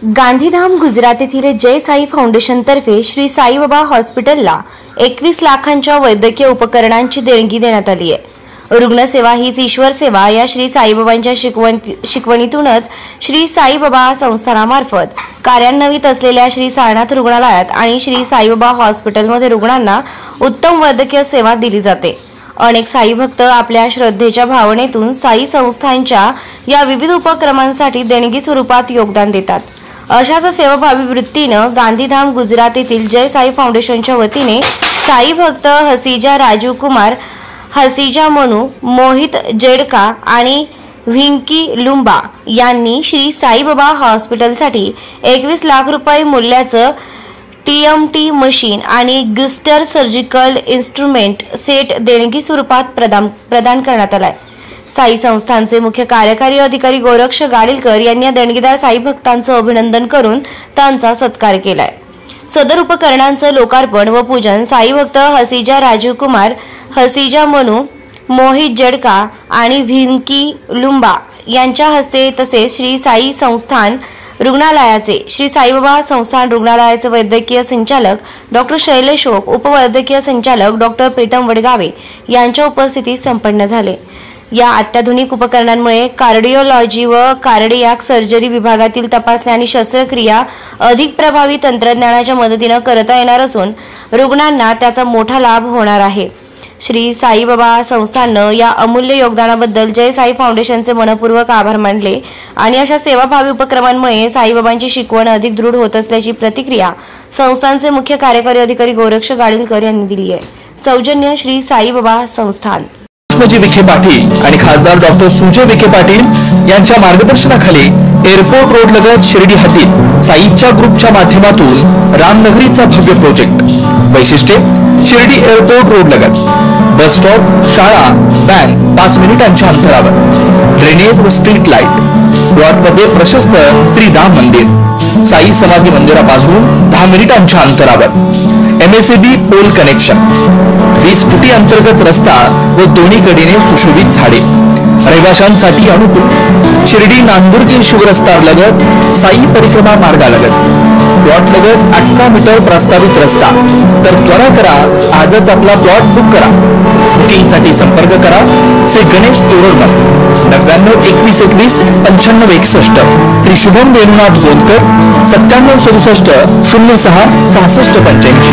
गांधीधाम गुजरात येथील जय साई फाउंडेशन तर्फे श्री साईबाबा हॉस्पिटलला 21 लाखांच्या वैद्यकीय उपकरणांची देणगी देण्यात आली आहे। रुग्णसेवा हीच ईश्वर सेवा या श्री साईबाबांच्या शिकवणीतूनच श्री साईबाबा संस्थानामार्फत कार्यान्वित असलेल्या श्री साईनाथ रुग्णालयात आणि श्री साईबाबा हॉस्पिटलमध्ये रुग्णांना उत्तम वैद्यकीय सेवा दिली जाते। अनेक साई भक्त आपल्या श्रद्धेच्या भावनेतून साई संस्थांच्या या विविध उपक्रमांसाठी देणगी स्वरूपात योगदान देतात। अशाच सेवाभावी वृत्तीने गांधीधाम गुजरात येथील जय साई फाउंडेशनच्या वतीने साई भक्त हसीजा राजीव कुमार, हसीजा मनू, मोहित जेडका आणि व्हिंकी लुंबा यांनी श्री साईबाबा हॉस्पिटलसाठी 21 लाख रुपये मूल्याचं TMT मशीन आणि गिस्टर सर्जिकल इन्स्ट्रुमेंट सेट देणगी स्वरूपात प्रदान करण्यात आलाय। साई संस्थानचे मुख्य कार्यकारी अधिकारी गोरक्ष गाडीलकर यांनी या देणगीदार साई भक्तांचं अभिनंदन करून त्यांचा सत्कार केलाय। सदर उपकरणांचं लोकार्पण व पूजन साई भक्त हसीजा राजीव कुमार, हसीजा मनू, मोहित जेडका आणि व्हिंकी लुंबा यांच्या हस्ते तसेच श्री साई संस्थान रुग्णालयाचे श्री साईबाबा संस्थान रुग्णालयाचे वैद्यकीय संचालक डॉक्टर शैलेश ओक, उपवैद्यकीय संचालक डॉक्टर प्रीतम वडगावे यांच्या उपस्थितीत संपन्न झाले। या अत्याधुनिक उपकरणांमुळे कार्डिओलॉजी व कार्डियाक सर्जरी विभागातील तपासण्या आणि शस्त्रक्रिया अधिक प्रभावी तंत्रज्ञानाच्या मदतीने करता येणार असून रुग्णांना त्याचा मोठा लाभ होणार आहे। श्री साईबाबा संस्थाननं या अमूल्य योगदानाबद्दल जय साई फाउंडेशनचे मनपूर्वक आभार मानले आणि अशा सेवाभावी उपक्रमांमुळे साईबाबांची शिकवण अधिक दृढ होत असल्याची प्रतिक्रिया संस्थानचे मुख्य कार्यकारी अधिकारी गोरक्ष गाडीलकर यांनी दिली आहे। सौजन्य श्री साईबाबा संस्थान। विखे पाटील आणि खासदार डॉक्टर सुजय विखे पाटील यांच्या मार्गदर्शनाखाली एअरपोर्ट रोड लगत शिर्डी हद्दीत साईच्या ग्रुपच्या माध्यमातून रामनगरीचा भव्य प्रोजेक्ट। वैशिष्ट्ये शिर्डी एअरपोर्ट रोड लगत बस स्टॉप, शाळा, बँक 5 मिनिटांच्या अंतरावर, ड्रेनेज व स्ट्रीट लाईट, प्लॉटमध्ये प्रशस्त श्री राम मंदिर, साई समाधी मंदिरापासून 10 मिनिटांच्या अंतरावर, MSAB पोल कनेक्शन, 20 फुटी अंतर्गत रस्ता व दोन्ही कडेने सुशोभित झाडे, रहिवाशांसाठी अनुकूल शिर्डी नांदुर्गी शिवरस्ता लगत साई परिक्रमा मार्गालगत प्लॉट लगत 18 मीटर प्रस्तावित रस्ता। तर त्वरा करा, आजच आपला प्लॉट बुक करा। बुकिंगसाठी संपर्क करा श्री गणेश तोरडमल 99 21 21 95 61, श्री शुभम वेणुनाथ गोंदकर 97 67 06 66 85।